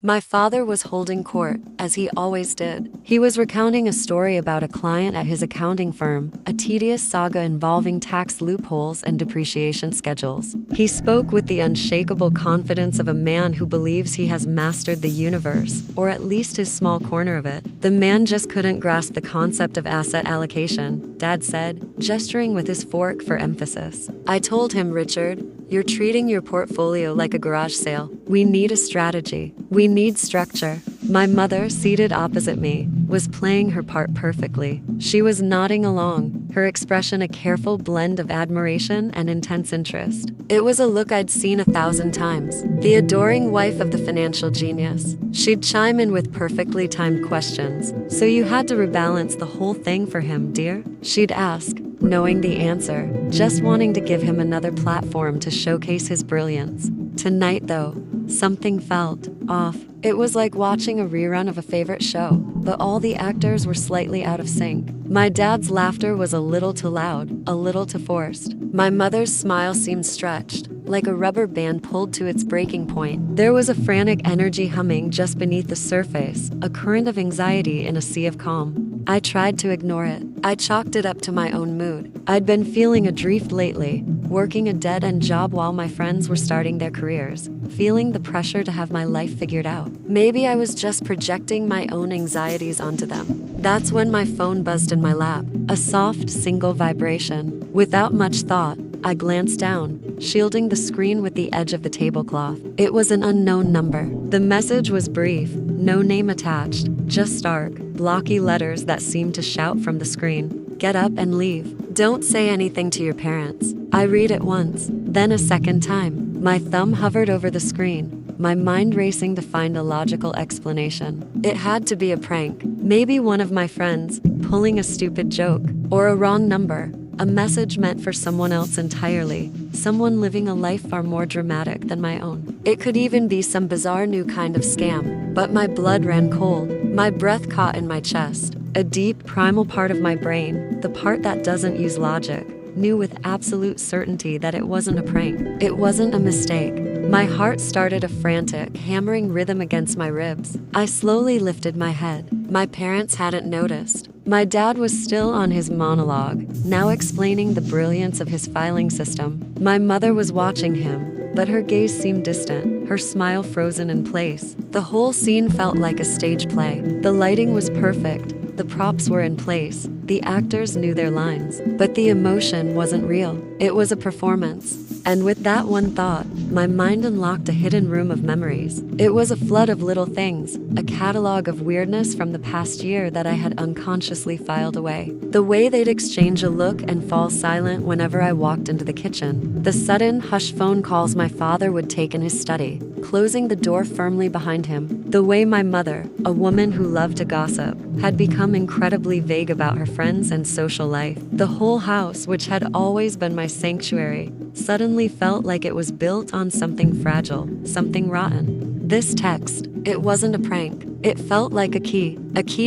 My father was holding court, as he always did. He was recounting a story about a client at his accounting firm, a tedious saga involving tax loopholes and depreciation schedules. He spoke with the unshakable confidence of a man who believes he has mastered the universe, or at least his small corner of it. The man just couldn't grasp the concept of asset allocation, Dad said, gesturing with his fork for emphasis. I told him, Richard, you're treating your portfolio like a garage sale. We need a strategy. We need structure. My mother, seated opposite me, was playing her part perfectly. She was nodding along, her expression a careful blend of admiration and intense interest. It was a look I'd seen 1,000 times. The adoring wife of the financial genius. She'd chime in with perfectly timed questions. So you had to rebalance the whole thing for him, dear? She'd ask, knowing the answer, just wanting to give him another platform to showcase his brilliance. Tonight, though, something felt off. It was like watching a rerun of a favorite show, but all the actors were slightly out of sync. My dad's laughter was a little too loud, a little too forced. My mother's smile seemed stretched, like a rubber band pulled to its breaking point. There was a frantic energy humming just beneath the surface, a current of anxiety in a sea of calm. I tried to ignore it. I chalked it up to my own mood. I'd been feeling adrift lately, working a dead-end job while my friends were starting their careers, feeling the pressure to have my life figured out. Maybe I was just projecting my own anxieties onto them. That's when my phone buzzed in my lap, a soft, single vibration. Without much thought, I glanced down, shielding the screen with the edge of the tablecloth. It was an unknown number. The message was brief, no name attached, just stark, blocky letters that seemed to shout from the screen. Get up and leave. Don't say anything to your parents. I read it once, then a second time. My thumb hovered over the screen, my mind racing to find a logical explanation. It had to be a prank. Maybe one of my friends, pulling a stupid joke, or a wrong number. A message meant for someone else entirely, someone living a life far more dramatic than my own. It could even be some bizarre new kind of scam, but my blood ran cold, my breath caught in my chest. A deep, primal part of my brain, the part that doesn't use logic, knew with absolute certainty that it wasn't a prank. It wasn't a mistake. My heart started a frantic, hammering rhythm against my ribs. I slowly lifted my head. My parents hadn't noticed. My dad was still on his monologue, now explaining the brilliance of his filing system. My mother was watching him, but her gaze seemed distant, her smile frozen in place. The whole scene felt like a stage play. The lighting was perfect. The props were in place. The actors knew their lines. But the emotion wasn't real. It was a performance. And with that one thought, my mind unlocked a hidden room of memories. It was a flood of little things, a catalog of weirdness from the past year that I had unconsciously filed away. The way they'd exchange a look and fall silent whenever I walked into the kitchen. The sudden, hushed phone calls my father would take in his study, closing the door firmly behind him. The way my mother, a woman who loved to gossip, had become incredibly vague about her friends and social life. The whole house, which had always been my sanctuary, suddenly felt like it was built on something fragile, something rotten. This text, it wasn't a prank. It felt like a key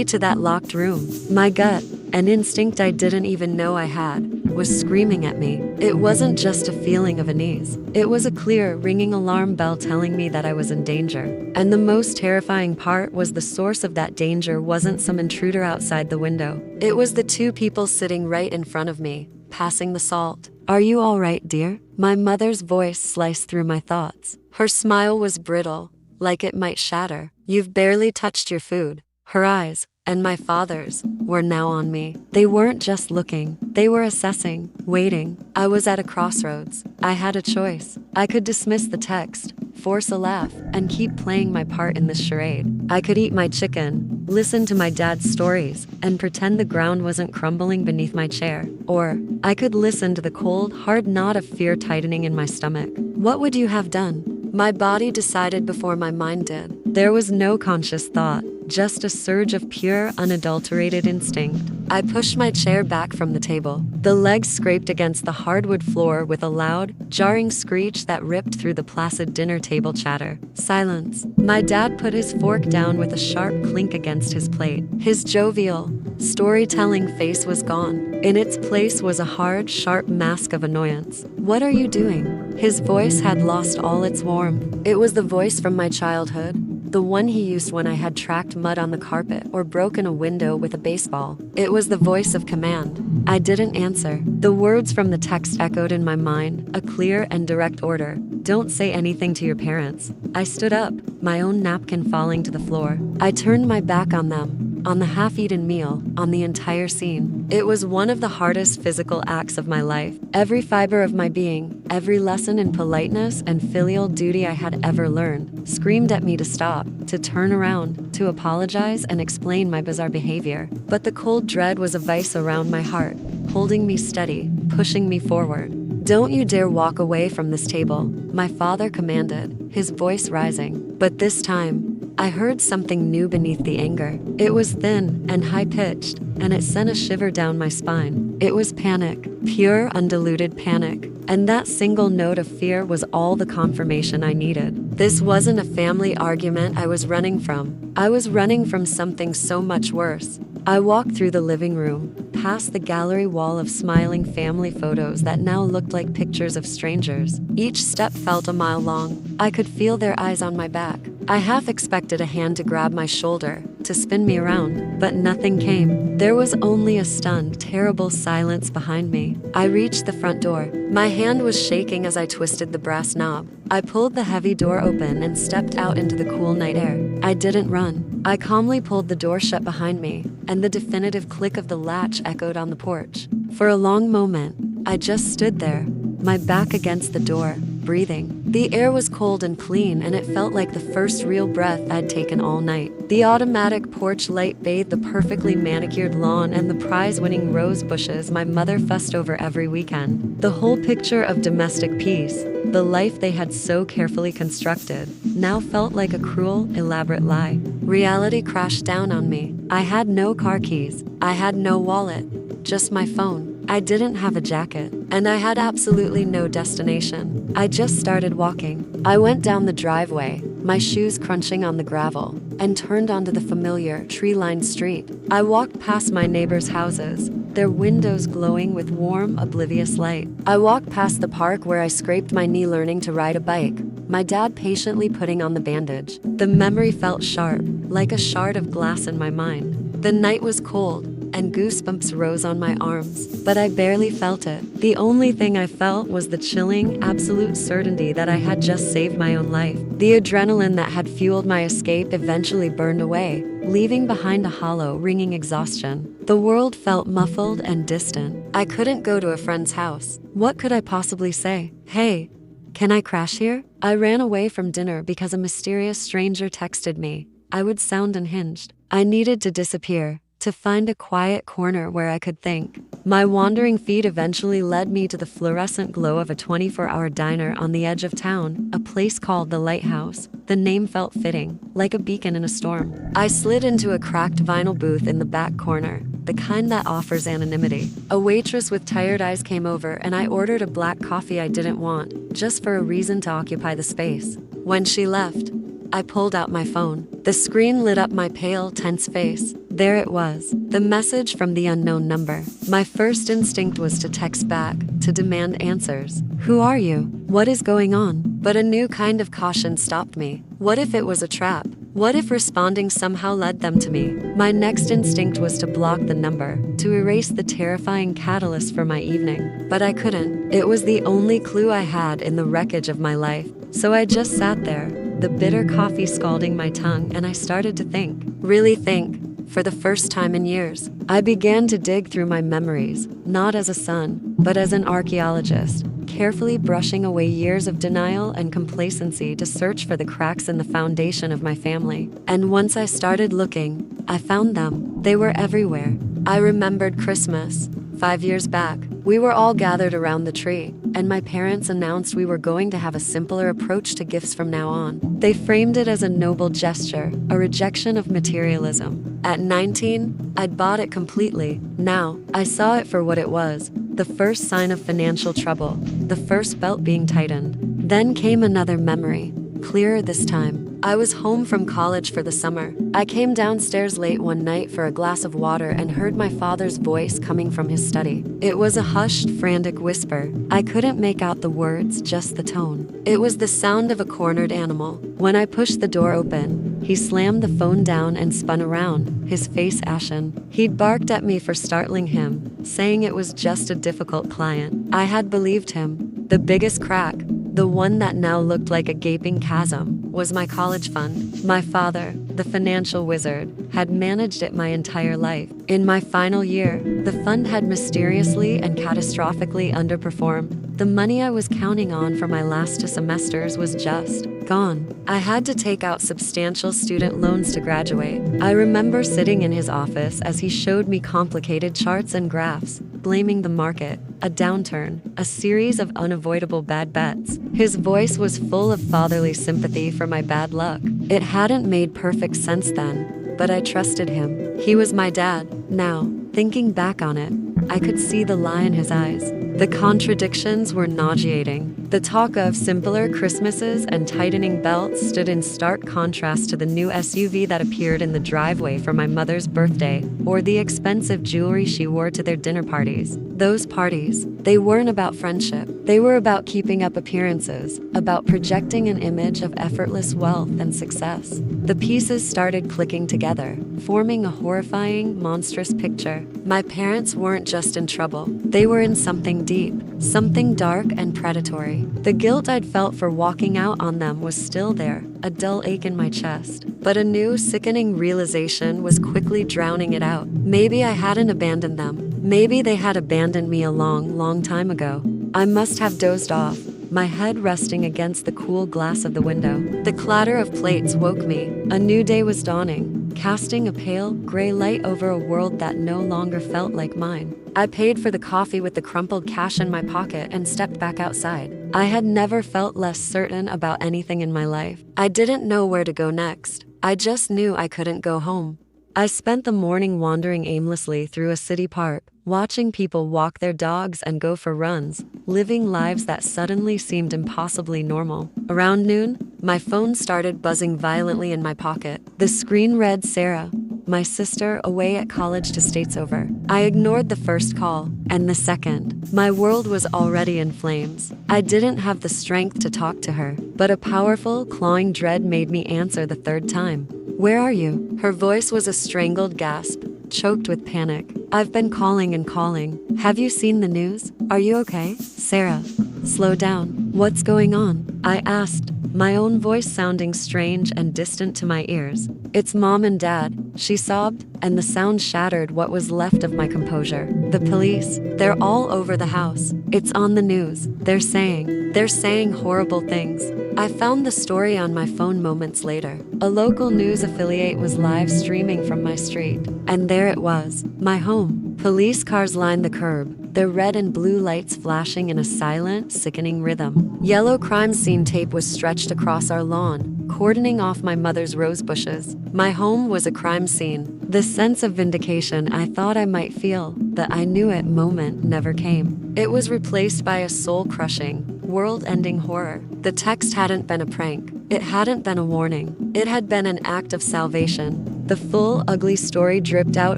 to that locked room. My gut, an instinct I didn't even know I had, was screaming at me. It wasn't just a feeling of unease. It was a clear, ringing alarm bell telling me that I was in danger. And the most terrifying part was the source of that danger wasn't some intruder outside the window. It was the two people sitting right in front of me, passing the salt. Are you all right, dear? My mother's voice sliced through my thoughts. Her smile was brittle, like it might shatter. You've barely touched your food. Her eyes, and my father's, were now on me. They weren't just looking. They were assessing, waiting. I was at a crossroads. I had a choice. I could dismiss the text, force a laugh, and keep playing my part in this charade. I could eat my chicken, listen to my dad's stories, and pretend the ground wasn't crumbling beneath my chair. Or I could listen to the cold, hard knot of fear tightening in my stomach. What would you have done? My body decided before my mind did. There was no conscious thought, just a surge of pure, unadulterated instinct. I pushed my chair back from the table. The legs scraped against the hardwood floor with a loud, jarring screech that ripped through the placid dinner table chatter. Silence. My dad put his fork down with a sharp clink against his plate. His jovial, storytelling face was gone. In its place was a hard, sharp mask of annoyance. What are you doing? His voice had lost all its warmth. It was the voice from my childhood. the one he used when I had tracked mud on the carpet or broken a window with a baseball. It was the voice of command. I didn't answer. The words from the text echoed in my mind, a clear and direct order. Don't say anything to your parents. I stood up, my own napkin falling to the floor. I turned my back on them, on the half-eaten meal, on the entire scene. It was one of the hardest physical acts of my life. Every fiber of my being, every lesson in politeness and filial duty I had ever learned, screamed at me to stop, to turn around, to apologize and explain my bizarre behavior. But the cold dread was a vice around my heart, holding me steady, pushing me forward. Don't you dare walk away from this table, my father commanded, his voice rising. But this time, I heard something new beneath the anger. It was thin and high-pitched, and it sent a shiver down my spine. It was panic, pure, undiluted panic. And that single note of fear was all the confirmation I needed. This wasn't a family argument I was running from. I was running from something so much worse. I walked through the living room, past the gallery wall of smiling family photos that now looked like pictures of strangers. Each step felt a mile long. I could feel their eyes on my back. I half expected a hand to grab my shoulder, to spin me around, but nothing came. There was only a stunned, terrible silence behind me. I reached the front door. My hand was shaking as I twisted the brass knob. I pulled the heavy door open and stepped out into the cool night air. I didn't run. I calmly pulled the door shut behind me, and the definitive click of the latch echoed on the porch. For a long moment, I just stood there, my back against the door, breathing. The air was cold and clean, and it felt like the first real breath I'd taken all night. The automatic porch light bathed the perfectly manicured lawn and the prize-winning rose bushes my mother fussed over every weekend. The whole picture of domestic peace, the life they had so carefully constructed, now felt like a cruel, elaborate lie. Reality crashed down on me. I had no car keys. I had no wallet, just my phone. I didn't have a jacket, and I had absolutely no destination. I just started walking. I went down the driveway, my shoes crunching on the gravel, and turned onto the familiar, tree-lined street. I walked past my neighbors' houses, their windows glowing with warm, oblivious light. I walked past the park where I scraped my knee learning to ride a bike, my dad patiently putting on the bandage. The memory felt sharp, like a shard of glass in my mind. The night was cold, and goosebumps rose on my arms, but I barely felt it. The only thing I felt was the chilling, absolute certainty that I had just saved my own life. The adrenaline that had fueled my escape eventually burned away, leaving behind a hollow, ringing exhaustion. The world felt muffled and distant. I couldn't go to a friend's house. What could I possibly say? Hey, can I crash here? I ran away from dinner because a mysterious stranger texted me. I would sound unhinged. I needed to disappear, to find a quiet corner where I could think. My wandering feet eventually led me to the fluorescent glow of a 24-hour diner on the edge of town, a place called the Lighthouse. The name felt fitting, like a beacon in a storm. I slid into a cracked vinyl booth in the back corner, the kind that offers anonymity. A waitress with tired eyes came over, and I ordered a black coffee I didn't want, just for a reason to occupy the space. When she left, I pulled out my phone. The screen lit up my pale, tense face. There it was, the message from the unknown number. My first instinct was to text back, to demand answers. Who are you? What is going on? But a new kind of caution stopped me. What if it was a trap? What if responding somehow led them to me? My next instinct was to block the number, to erase the terrifying catalyst for my evening. But I couldn't. It was the only clue I had in the wreckage of my life. So I just sat there, the bitter coffee scalding my tongue, and I started to think. Really think. For the first time in years, I began to dig through my memories, not as a son, but as an archaeologist, carefully brushing away years of denial and complacency to search for the cracks in the foundation of my family. And once I started looking, I found them. They were everywhere. I remembered Christmas, 5 years back. We were all gathered around the tree, and my parents announced we were going to have a simpler approach to gifts from now on. They framed it as a noble gesture, a rejection of materialism. At 19, I'd bought it completely. Now, I saw it for what it was, the first sign of financial trouble, the first belt being tightened. Then came another memory, clearer this time. I was home from college for the summer. I came downstairs late one night for a glass of water and heard my father's voice coming from his study. It was a hushed, frantic whisper. I couldn't make out the words, just the tone. It was the sound of a cornered animal. When I pushed the door open, He slammed the phone down and spun around, his face ashen. He'd barked at me for startling him, saying it was just a difficult client. I had believed him. The biggest crack, the one that now looked like a gaping chasm, was my college fund. My father, the financial wizard, had managed it my entire life. In my final year, the fund had mysteriously and catastrophically underperformed. The money I was counting on for my last 2 semesters was just gone. I had to take out substantial student loans to graduate. I remember sitting in his office as he showed me complicated charts and graphs, blaming the market, a downturn, a series of unavoidable bad bets. His voice was full of fatherly sympathy for my bad luck. It hadn't made perfect sense then, but I trusted him. He was my dad. Now, thinking back on it, I could see the lie in his eyes. The contradictions were nauseating. The talk of simpler Christmases and tightening belts stood in stark contrast to the new SUV that appeared in the driveway for my mother's birthday, or the expensive jewelry she wore to their dinner parties. Those parties, they weren't about friendship. They were about keeping up appearances, about projecting an image of effortless wealth and success. The pieces started clicking together, forming a horrifying, monstrous picture. My parents weren't just in trouble. They were in something deep, something dark and predatory. The guilt I'd felt for walking out on them was still there, a dull ache in my chest. But a new, sickening realization was quickly drowning it out. Maybe I hadn't abandoned them. Maybe they had abandoned me a long, long time ago. I must have dozed off, my head resting against the cool glass of the window. The clatter of plates woke me. A new day was dawning, casting a pale, gray light over a world that no longer felt like mine. I paid for the coffee with the crumpled cash in my pocket and stepped back outside. I had never felt less certain about anything in my life. I didn't know where to go next. I just knew I couldn't go home. I spent the morning wandering aimlessly through a city park, watching people walk their dogs and go for runs, living lives that suddenly seemed impossibly normal. Around noon, my phone started buzzing violently in my pocket. The screen read Sarah, my sister, away at college to states over. I ignored the first call, and the second. My world was already in flames. I didn't have the strength to talk to her, but a powerful, clawing dread made me answer the third time. "Where are you?" Her voice was a strangled gasp, choked with panic. "I've been calling and calling. Have you seen the news? Are you okay?" "Sarah, slow down. What's going on?" I asked, my own voice sounding strange and distant to my ears. "It's Mom and Dad," she sobbed, and the sound shattered what was left of my composure. "The police, they're all over the house. It's on the news. They're saying horrible things." I found the story on my phone moments later. A local news affiliate was live streaming from my street. And there it was, my home. Police cars lined the curb, their red and blue lights flashing in a silent, sickening rhythm. Yellow crime scene tape was stretched across our lawn, cordoning off my mother's rose bushes. My home was a crime scene. The sense of vindication I thought I might feel, that I knew it moment, never came. It was replaced by a soul-crushing, world-ending horror. The text hadn't been a prank. It hadn't been a warning. It had been an act of salvation. The full, ugly story dripped out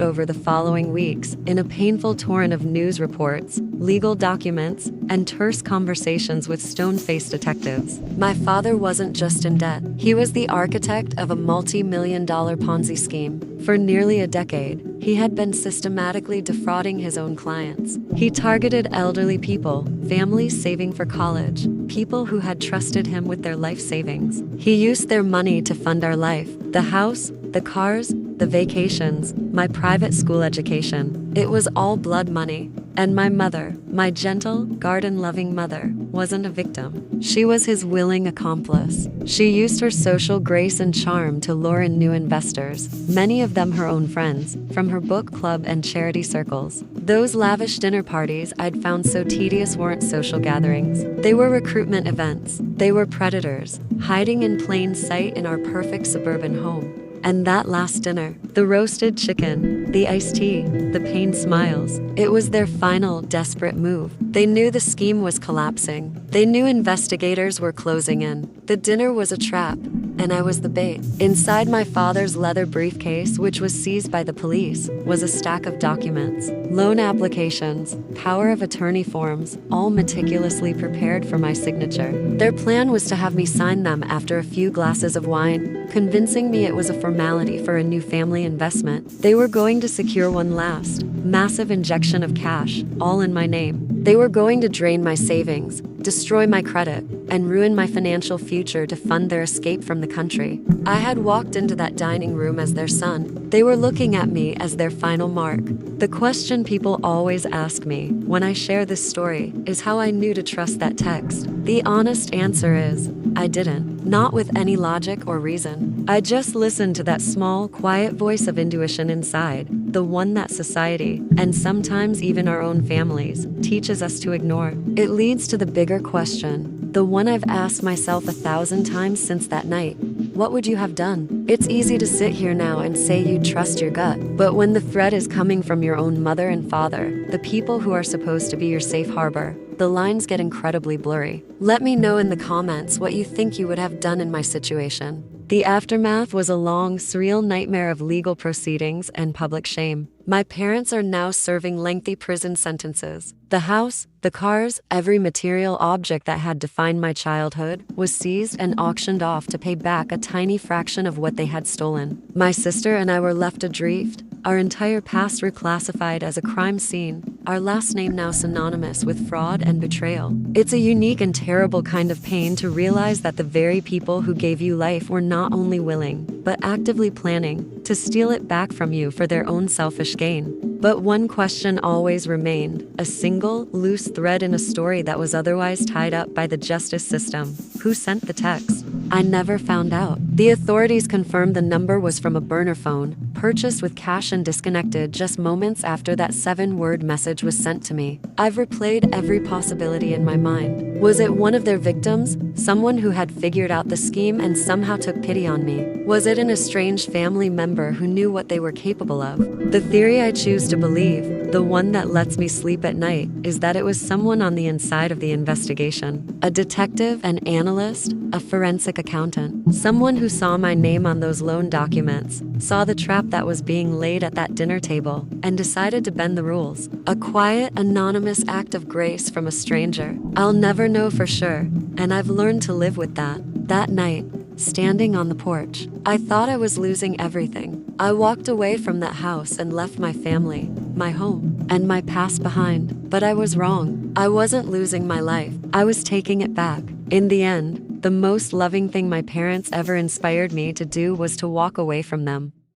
over the following weeks in a painful torrent of news reports, legal documents, and terse conversations with stone-faced detectives. My father wasn't just in debt. He was the architect of a multi-million-dollar Ponzi scheme. For nearly a decade, he had been systematically defrauding his own clients. He targeted elderly people, families saving for college, people who had trusted him with their life savings. He used their money to fund our life, the house, the cars, the vacations, my private school education. It was all blood money. And my mother, my gentle, garden-loving mother, wasn't a victim. She was his willing accomplice. She used her social grace and charm to lure in new investors, many of them her own friends, from her book club and charity circles. Those lavish dinner parties I'd found so tedious weren't social gatherings. They were recruitment events. They were predators, hiding in plain sight in our perfect suburban home. And that last dinner, the roasted chicken, the iced tea, the pained smiles, it was their final, desperate move. They knew the scheme was collapsing. They knew investigators were closing in. The dinner was a trap, and I was the bait. Inside my father's leather briefcase, which was seized by the police, was a stack of documents, loan applications, power of attorney forms, all meticulously prepared for my signature. Their plan was to have me sign them after a few glasses of wine, convincing me it was a formality for a new family investment. They were going to secure one last, massive injection of cash, all in my name. They were going to drain my savings, destroy my credit, and ruin my financial future to fund their escape from the country. I had walked into that dining room as their son. They were looking at me as their final mark. The question people always ask me when I share this story is how I knew to trust that text. The honest answer is, I didn't. Not with any logic or reason. I just listened to that small, quiet voice of intuition inside, the one that society, and sometimes even our own families, teaches us to ignore. It leads to the bigger question, the one I've asked myself 1,000 times since that night. What would you have done? It's easy to sit here now and say you trust your gut, but when the threat is coming from your own mother and father, the people who are supposed to be your safe harbor, the lines get incredibly blurry. Let me know in the comments what you think you would have done in my situation. The aftermath was a long, surreal nightmare of legal proceedings and public shame. My parents are now serving lengthy prison sentences. The house, the cars, every material object that had defined my childhood was seized and auctioned off to pay back a tiny fraction of what they had stolen. My sister and I were left adrift, our entire past reclassified as a crime scene, our last name now synonymous with fraud and betrayal. It's a unique and terrible kind of pain to realize that the very people who gave you life were not only willing, but actively planning to steal it back from you for their own selfish gain. But one question always remained, a single, loose thread in a story that was otherwise tied up by the justice system. Who sent the text? I never found out. The authorities confirmed the number was from a burner phone, purchased with cash and disconnected just moments after that 7-word message was sent to me. I've replayed every possibility in my mind. Was it one of their victims? Someone who had figured out the scheme and somehow took pity on me? Was it an estranged family member who knew what they were capable of? The theory I choose to believe, the one that lets me sleep at night, is that it was someone on the inside of the investigation. A detective, an analyst, a forensic accountant. Someone who saw my name on those loan documents, saw the trap that was being laid at that dinner table, and decided to bend the rules. A quiet, anonymous act of grace from a stranger. I'll never know for sure, and I've learned to live with that. That night, standing on the porch, I thought I was losing everything. I walked away from that house and left my family, my home, and my past behind. But I was wrong. I wasn't losing my life. I was taking it back. In the end, the most loving thing my parents ever inspired me to do was to walk away from them.